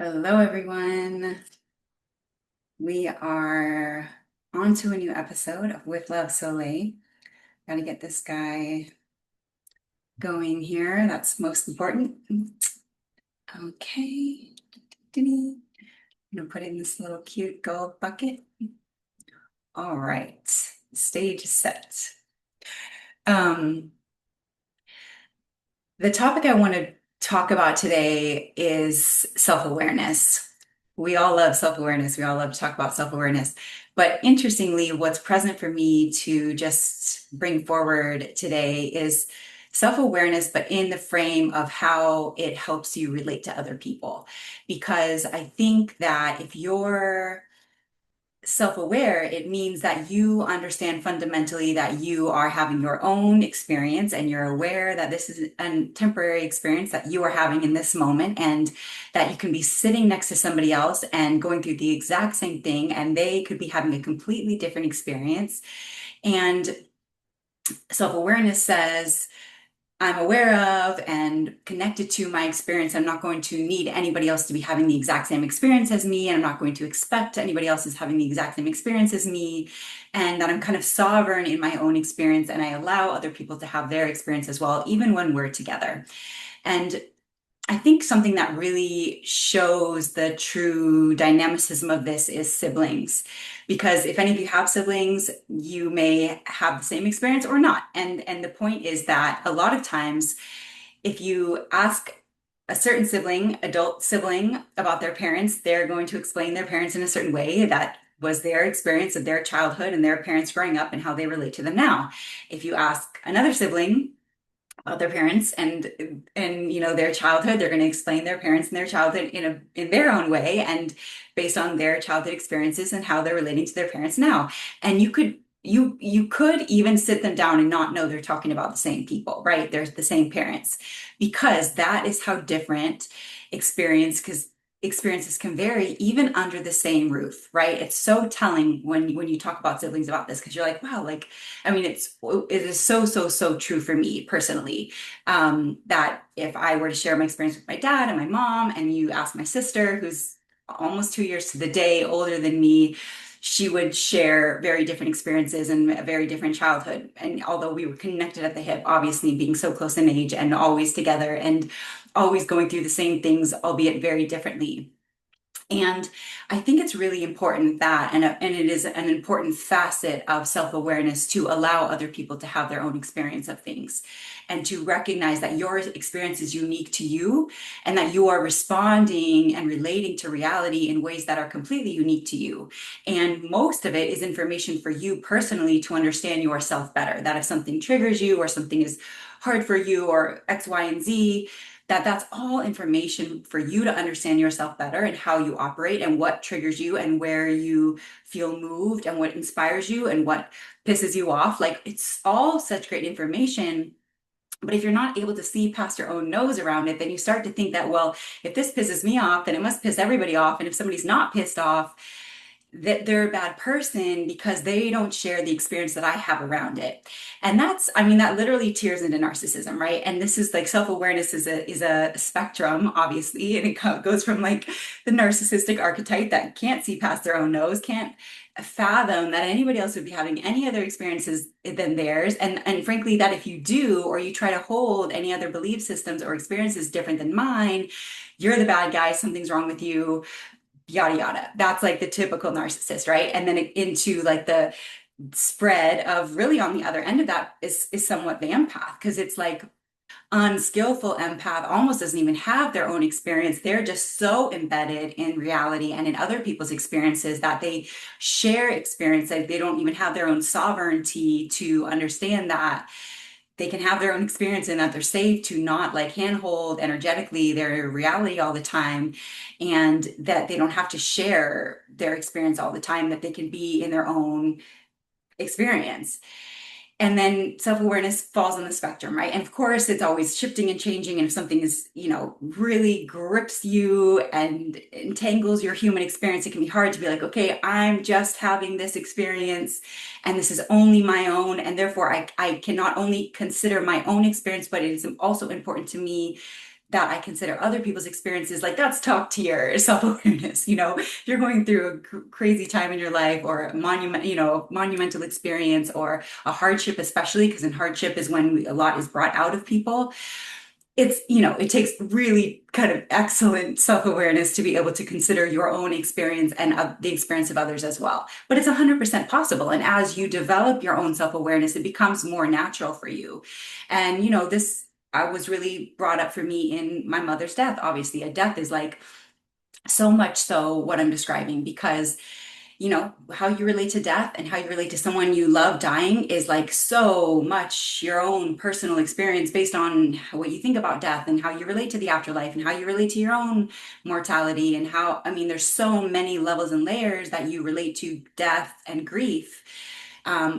Hello, everyone. We are on to a new episode of With Love, Solé. Gotta get this guy going here. That's most important. Okay. I'm gonna put in this little cute gold bucket. All right. Stage is set. Um, the topic I want to talk about today is self-awareness. We all love self-awareness. We all love to talk about self-awareness. But interestingly, what's present for me to just bring forward today is self-awareness, but in the frame of how it helps you relate to other people. Because I think that if you're self-aware, it means that you understand fundamentally that you are having your own experience and you're aware that this is a temporary experience that you are having in this moment, and that you can be sitting next to somebody else and going through the exact same thing and they could be having a completely different experience. And self-awareness says, I'm aware of and connected to my experience. I'm not going to need anybody else to be having the exact same experience as me, and I'm not going to expect anybody else is having the exact same experience as me, and that I'm kind of sovereign in my own experience, and I allow other people to have their experience as well, even when we're together. And I think something that really shows the true dynamicism of this is siblings. Because if any of you have siblings, you may have the same experience or not. And the point is that a lot of times, if you ask a certain sibling, adult sibling, about their parents, they're going to explain their parents in a certain way that was their experience of their childhood and their parents growing up and how they relate to them now. If you ask another sibling about their parents and their childhood, they're going to explain their parents and their childhood in their own way and based on their childhood experiences and how they're relating to their parents now. And you could even sit them down and not know they're talking about the same people, right? They're the same parents, because that is how different experiences can vary even under the same roof, right? It's so telling when you talk about siblings about this, because you're like, wow, like, I mean, it is so true for me personally, that if I were to share my experience with my dad and my mom, and you ask my sister, who's almost 2 years to the day older than me, she would share very different experiences and a very different childhood. And although we were connected at the hip, obviously being so close in age and always together and always going through the same things, albeit very differently. And I think it's really important that, and it is an important facet of self-awareness, to allow other people to have their own experience of things and to recognize that your experience is unique to you and that you are responding and relating to reality in ways that are completely unique to you. And most of it is information for you personally to understand yourself better. That if something triggers you or something is hard for you or X, Y, and Z, that's all information for you to understand yourself better and how you operate and what triggers you and where you feel moved and what inspires you and what pisses you off. Like, it's all such great information. But if you're not able to see past your own nose around it, then you start to think that, well, if this pisses me off, then it must piss everybody off. And if somebody's not pissed off, that they're a bad person because they don't share the experience that I have around it. And that's, I mean, that literally tears into narcissism, right? And this is like, self-awareness is a spectrum, obviously, and it goes from like the narcissistic archetype that can't see past their own nose, can't fathom that anybody else would be having any other experiences than theirs. And frankly, that if you do, or you try to hold any other belief systems or experiences different than mine, you're the bad guy, something's wrong with you, yada yada. That's like the typical narcissist, right? And then into like the spread of, really on the other end of that, is somewhat the empath, because it's like unskillful empath almost doesn't even have their own experience. They're just so embedded in reality and in other people's experiences that they share experience, like they don't even have their own sovereignty to understand that they can have their own experience and that they're safe to not like handhold energetically their reality all the time, and that they don't have to share their experience all the time, that they can be in their own experience. And then self-awareness falls on the spectrum, right? And of course, it's always shifting and changing. And if something is, really grips you and entangles your human experience, it can be hard to be like, okay, I'm just having this experience and this is only my own. And therefore, I can not only consider my own experience, but it is also important to me that I consider other people's experiences, like that's top tier self-awareness. If you're going through a crazy time in your life or a monumental experience or a hardship, especially because in hardship is when a lot is brought out of people. It takes really kind of excellent self-awareness to be able to consider your own experience and the experience of others as well. But it's 100% possible. And as you develop your own self-awareness, it becomes more natural for you. And, this I was really brought up for me in my mother's death. Obviously, a death is like so much so what I'm describing because how you relate to death and how you relate to someone you love dying is like so much your own personal experience based on what you think about death and how you relate to the afterlife and how you relate to your own mortality and how, I mean, there's so many levels and layers that you relate to death and grief.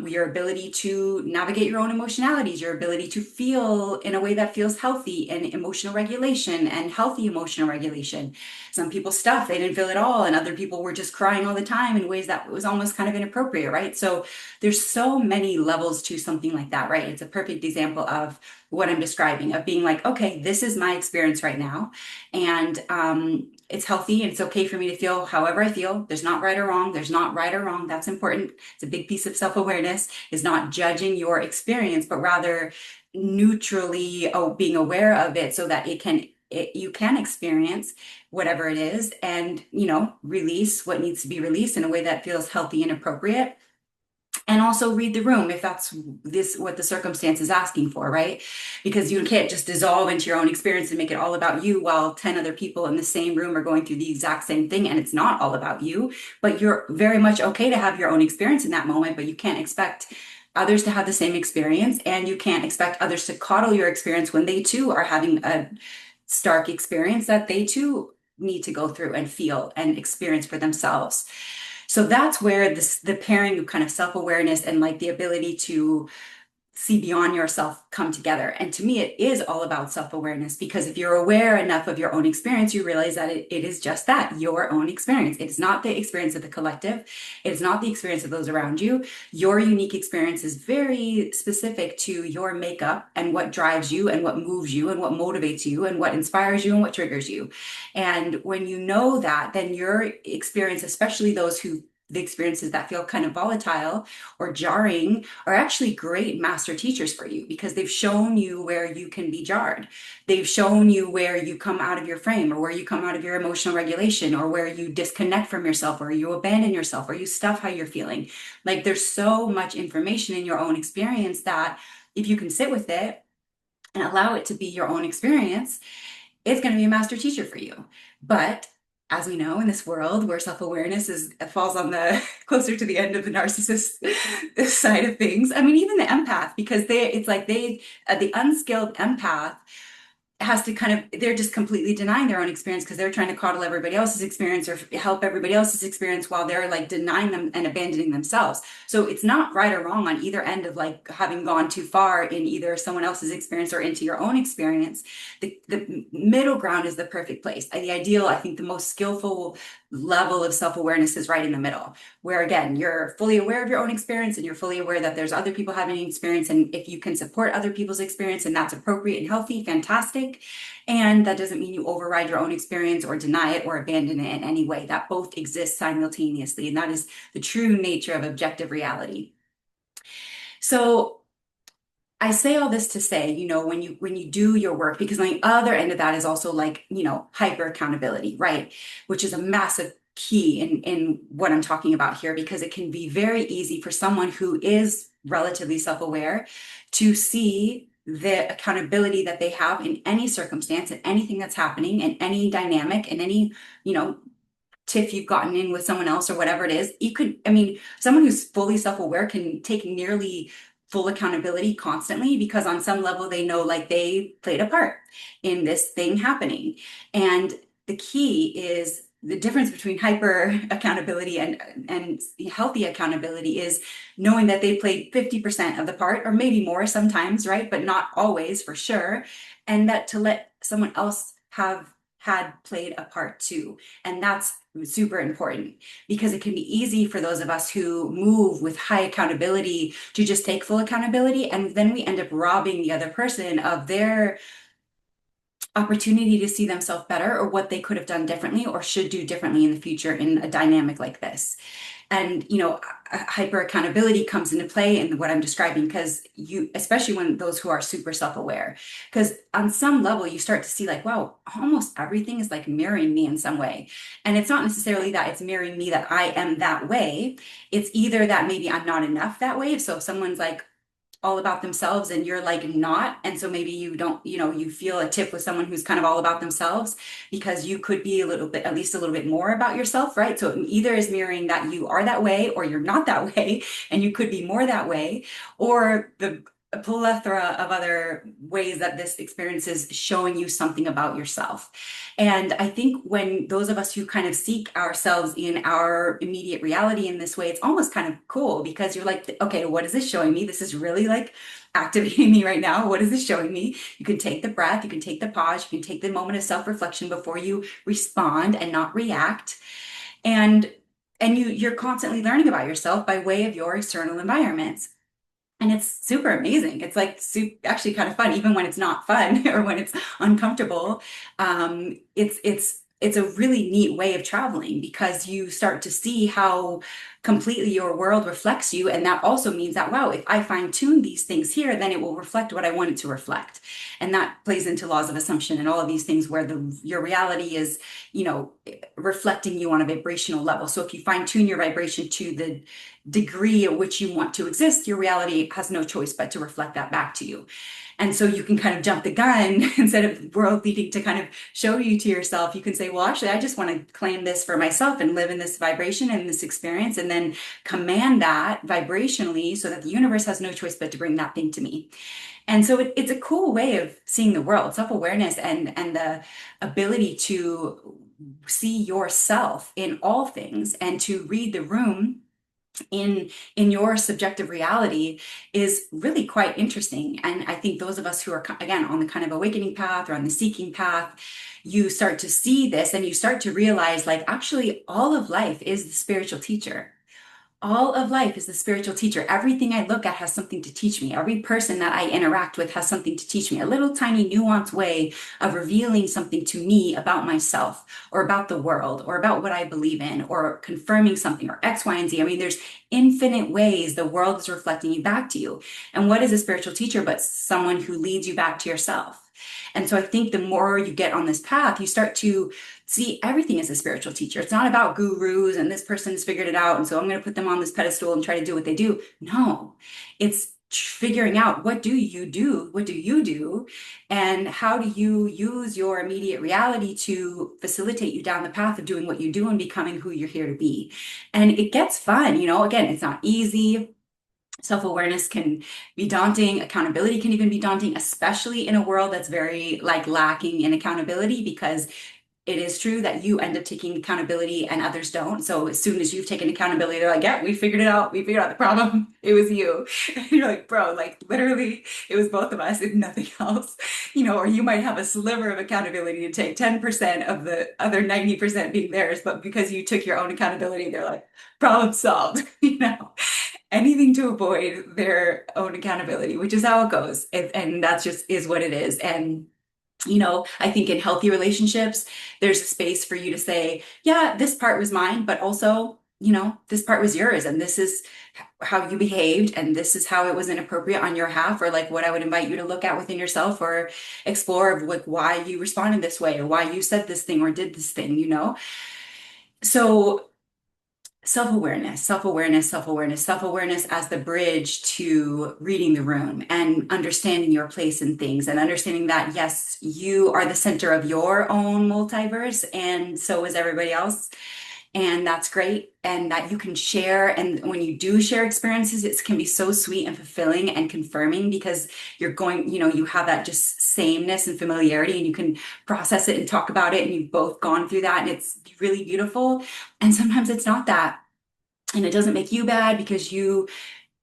Your ability to navigate your own emotionalities, your ability to feel in a way that feels healthy and emotional regulation and healthy emotional regulation. Some people stuff, they didn't feel it all, and other people were just crying all the time in ways that was almost kind of inappropriate, right? So there's so many levels to something like that, right? It's a perfect example of what I'm describing, of being like, okay, this is my experience right now. And it's healthy and it's okay for me to feel however I feel. There's not right or wrong. There's not right or wrong. That's important. It's a big piece of self-awareness, is not judging your experience, but rather neutrally being aware of it so that you can experience whatever it is and, release what needs to be released in a way that feels healthy and appropriate. And also read the room if that's what the circumstance is asking for, right? Because you can't just dissolve into your own experience and make it all about you while 10 other people in the same room are going through the exact same thing and it's not all about you. But you're very much okay to have your own experience in that moment, but you can't expect others to have the same experience, and you can't expect others to coddle your experience when they too are having a stark experience that they too need to go through and feel and experience for themselves. So that's where the pairing of kind of self-awareness and like the ability to see beyond yourself come together. And to me, it is all about self-awareness, because if you're aware enough of your own experience, you realize that it is just that, your own experience. It's not the experience of the collective. It's not the experience of those around you. Your unique experience is very specific to your makeup and what drives you and what moves you and what motivates you and what inspires you and what triggers you. And when you know that, then your experience, especially the experiences that feel kind of volatile or jarring, are actually great master teachers for you, because they've shown you where you can be jarred. They've shown you where you come out of your frame, or where you come out of your emotional regulation, or where you disconnect from yourself, or you abandon yourself, or you stuff how you're feeling. Like there's so much information in your own experience that if you can sit with it and allow it to be your own experience, it's going to be a master teacher for you. But as we know, in this world where self-awareness falls on the closer to the end of the narcissist side of things. I mean, even the empath, because the unskilled empath has to kind of, they're just completely denying their own experience because they're trying to coddle everybody else's experience or help everybody else's experience while they're like denying them and abandoning themselves. So it's not right or wrong on either end of like having gone too far in either someone else's experience or into your own experience. The middle ground is the perfect place. The ideal, I think the most skillful level of self-awareness is right in the middle, where again, you're fully aware of your own experience and you're fully aware that there's other people having an experience. And if you can support other people's experience and that's appropriate and healthy, fantastic. And that doesn't mean you override your own experience or deny it or abandon it in any way. That both exist simultaneously. And that is the true nature of objective reality. So I say all this to say, when you do your work, because on the other end of that is also like, hyper accountability, right? Which is a massive key in what I'm talking about here, because it can be very easy for someone who is relatively self-aware to see the accountability that they have in any circumstance and anything that's happening and any dynamic and any, tiff you've gotten in with someone else or whatever it is. Someone who's fully self-aware can take nearly full accountability constantly, because on some level they know like they played a part in this thing happening. And the key is the difference between hyper accountability and healthy accountability is knowing that they played 50% of the part, or maybe more sometimes, right? But not always, for sure. And that to let someone else have had played a part too. And that's super important, because it can be easy for those of us who move with high accountability to just take full accountability. And then we end up robbing the other person of their opportunity to see themselves better or what they could have done differently or should do differently in the future in a dynamic like this. And, hyper accountability comes into play in what I'm describing because especially when those who are super self-aware, because on some level you start to see like, wow, almost everything is like mirroring me in some way. And it's not necessarily that it's mirroring me that I am that way. It's either that maybe I'm not enough that way. So if someone's like, all about themselves and you're like not, and so maybe you don't, you feel a tip with someone who's kind of all about themselves because you could be a little bit, at least a little bit more about yourself, right? So it either is mirroring that you are that way or you're not that way and you could be more that way, or the a plethora of other ways that this experience is showing you something about yourself. And I think when those of us who kind of seek ourselves in our immediate reality in this way, it's almost kind of cool because you're like, okay, what is this showing me? This is really like activating me right now. What is this showing me? You can take the breath, you can take the pause, you can take the moment of self-reflection before you respond and not react. And you're constantly learning about yourself by way of your external environments. And it's super amazing. It's like actually kind of fun, even when it's not fun or when it's uncomfortable. It's a really neat way of traveling because you start to see how completely your world reflects you. And that also means that, wow, if I fine tune these things here, then it will reflect what I want it to reflect. And that plays into laws of assumption and all of these things where your reality is, reflecting you on a vibrational level. So if you fine tune your vibration to the degree at which you want to exist, your reality has no choice but to reflect that back to you. And so you can kind of jump the gun instead of world leading to kind of show you to yourself. You can say, well, actually, I just want to claim this for myself and live in this vibration and this experience, and then command that vibrationally so that the universe has no choice but to bring that thing to me. And so it's a cool way of seeing the world, self-awareness and the ability to see yourself in all things and to read the room in your subjective reality is really quite interesting. And I think those of us who are again on the kind of awakening path or on the seeking path, you start to see this and you start to realize like actually all of life is the spiritual teacher. All of life is the spiritual teacher. Everything I look at has something to teach me. Every person that I interact with has something to teach me. A little tiny nuanced way of revealing something to me about myself or about the world or about what I believe in or confirming something or X, Y, and Z. I mean, there's infinite ways the world is reflecting you back to you. And what is a spiritual teacher but someone who leads you back to yourself? And so I think the more you get on this path, you start to see everything as a spiritual teacher. It's not about gurus and this person's figured it out. And so I'm going to put them on this pedestal and try to do what they do. No, it's figuring out what do you do? What do you do? And how do you use your immediate reality to facilitate you down the path of doing what you do and becoming who you're here to be? And it gets fun, again, it's not easy. Self-awareness can be daunting. Accountability can even be daunting, especially in a world that's very like lacking in accountability because it is true that you end up taking accountability and others don't. So as soon as you've taken accountability, they're like, yeah, we figured it out. We figured out the problem. It was you. And you're like, bro, like literally it was both of us and nothing else, or you might have a sliver of accountability to take 10% of the other 90% being theirs. But because you took your own accountability, they're like, problem solved, anything to avoid their own accountability, which is how it goes. And that's just is what it is. And I think in healthy relationships, there's a space for you to say, yeah, this part was mine, but also, this part was yours. And this is how you behaved. And this is how it was inappropriate on your half, or like what I would invite you to look at within yourself or explore like why you responded this way or why you said this thing or did this thing. So self-awareness, self-awareness, self-awareness, self-awareness as the bridge to reading the room and understanding your place in things and understanding that, yes, you are the center of your own multiverse and so is everybody else. And that's great. And that you can share. And when you do share experiences, it can be so sweet and fulfilling and confirming because you're going, you have that just sameness and familiarity and you can process it and talk about it. And you've both gone through that and it's really beautiful. And sometimes it's not that. And it doesn't make you bad because you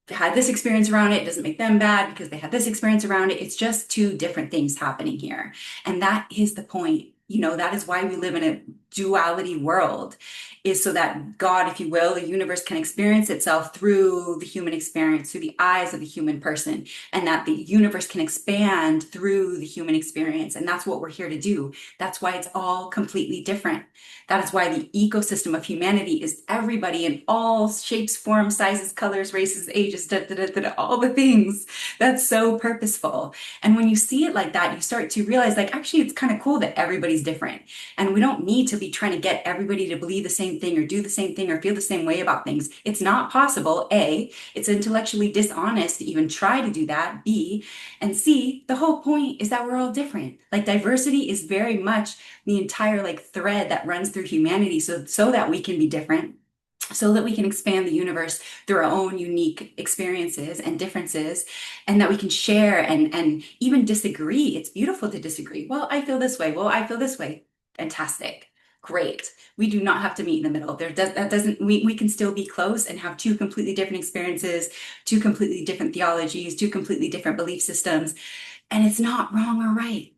had this experience around it. It doesn't make them bad because they had this experience around it. It's just two different things happening here. And that is the point. That is why we live in a duality world, is so that God, if you will, the universe can experience itself through the human experience, through the eyes of the human person, and that the universe can expand through the human experience. And that's what we're here to do. That's why it's all completely different. That is why the ecosystem of humanity is everybody in all shapes, forms, sizes, colors, races, ages, all the things. That's so purposeful. And when you see it like that, you start to realize, like, actually, it's kind of cool that everybody's different. And we don't need to be trying to get everybody to believe the same thing or do the same thing or feel the same way about things. It's not possible. A, it's intellectually dishonest to even try to do that. B, and C, the whole point is that we're all different. Like, diversity is very much the entire like thread that runs through humanity, so that we can be different, so that we can expand the universe through our own unique experiences and differences, and that we can share and even disagree. It's beautiful to disagree. Well, I feel this way. Well, I feel this way. Fantastic. Great. We do not have to meet in the middle. That doesn't, we can still be close and have two completely different experiences, two completely different theologies, two completely different belief systems. And it's not wrong or right.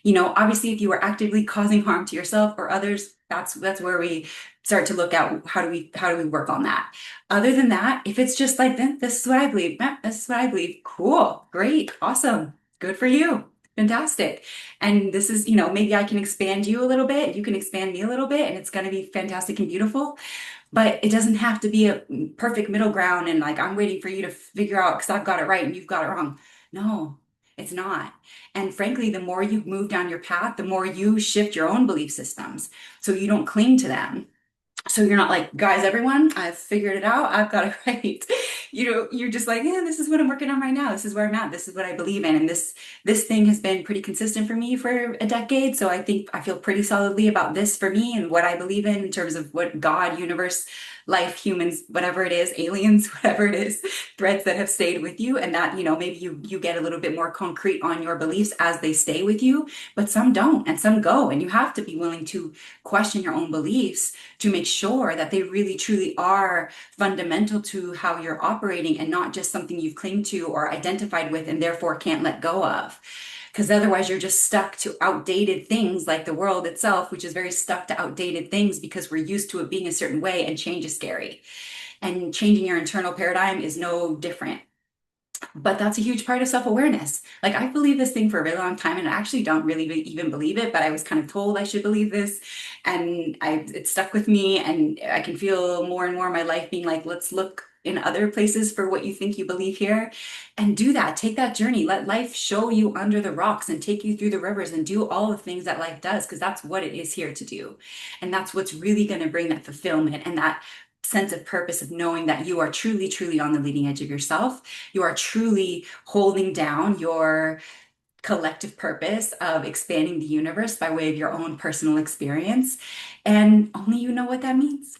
Obviously, if you are actively causing harm to yourself or others, that's where we start to look at how do we work on that. Other than that, if it's just like this is what I believe, this is what I believe, cool, great, awesome, good for you, fantastic. And this is, maybe I can expand you a little bit, you can expand me a little bit, and it's going to be fantastic and beautiful. But it doesn't have to be a perfect middle ground and like I'm waiting for you to figure out because I've got it right and you've got it wrong. No, it's not. And frankly, the more you move down your path, the more you shift your own belief systems. So you don't cling to them. So you're not like, guys, everyone, I've figured it out. I've got it right. You're just like, yeah, this is what I'm working on right now. This is where I'm at. This is what I believe in. And this thing has been pretty consistent for me for a decade. So I think I feel pretty solidly about this for me and what I believe in terms of what God, universe, life, humans, whatever it is, aliens, whatever it is, threads that have stayed with you. And that, maybe you get a little bit more concrete on your beliefs as they stay with you, but some don't and some go. And you have to be willing to question your own beliefs to make sure that they really truly are fundamental to how you're operating and not just something you've clinged to or identified with and therefore can't let go of. Because otherwise, you're just stuck to outdated things like the world itself, which is very stuck to outdated things because we're used to it being a certain way, and change is scary. And changing your internal paradigm is no different. But that's a huge part of self-awareness. Like I believe this thing for a really long time and I actually don't really even believe it, but I was kind of told I should believe this and it stuck with me and I can feel more and more my life being like, let's look in other places for what you think you believe here and do that. Take that journey. Let life show you under the rocks and take you through the rivers and do all the things that life does because that's what it is here to do. And that's what's really going to bring that fulfillment and that sense of purpose of knowing that you are truly, truly on the leading edge of yourself. You are truly holding down your collective purpose of expanding the universe by way of your own personal experience. And only you know what that means.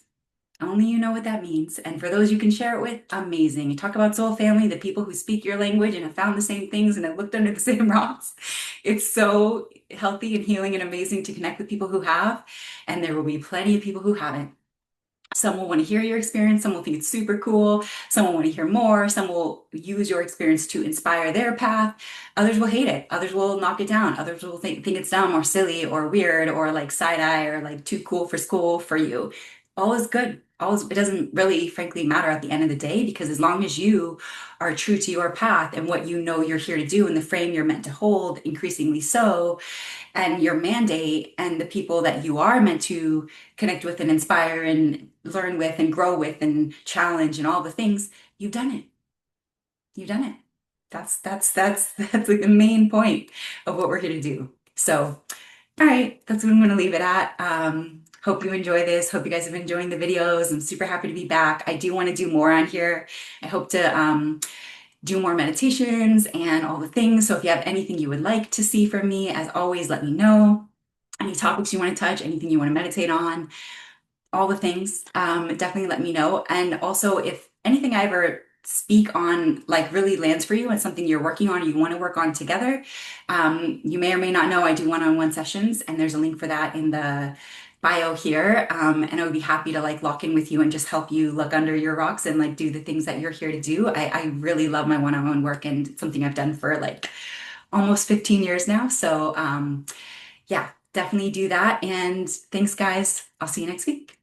Only you know what that means. And for those you can share it with, amazing. You talk about soul family, the people who speak your language and have found the same things and have looked under the same rocks. It's so healthy and healing and amazing to connect with people who have. And there will be plenty of people who haven't. Some will want to hear your experience, some will think it's super cool, some will want to hear more, some will use your experience to inspire their path, others will hate it, others will knock it down, others will think it's dumb or silly or weird or like side eye or like too cool for school for you. All is good. It doesn't really, frankly, matter at the end of the day because as long as you are true to your path and what you know you're here to do and the frame you're meant to hold, increasingly so, and your mandate and the people that you are meant to connect with and inspire and learn with and grow with and challenge and all the things, you've done it. You've done it. That's like the main point of what we're here to do. So, all right, that's what I'm going to leave it at. Hope you enjoy this. Hope you guys have been enjoying the videos. I'm super happy to be back. I do want to do more on here. I hope to do more meditations and all the things. So if you have anything you would like to see from me, as always, let me know. Any topics you want to touch, anything you want to meditate on, all the things, definitely let me know. And also, if anything I ever speak on like really lands for you and something you're working on or you want to work on together, you may or may not know I do one-on-one sessions, and there's a link for that in the bio here. And I would be happy to like lock in with you and just help you look under your rocks and like do the things that you're here to do. I really love my one-on-one work and it's something I've done for like almost 15 years now. So yeah, definitely do that. And thanks, guys. I'll see you next week.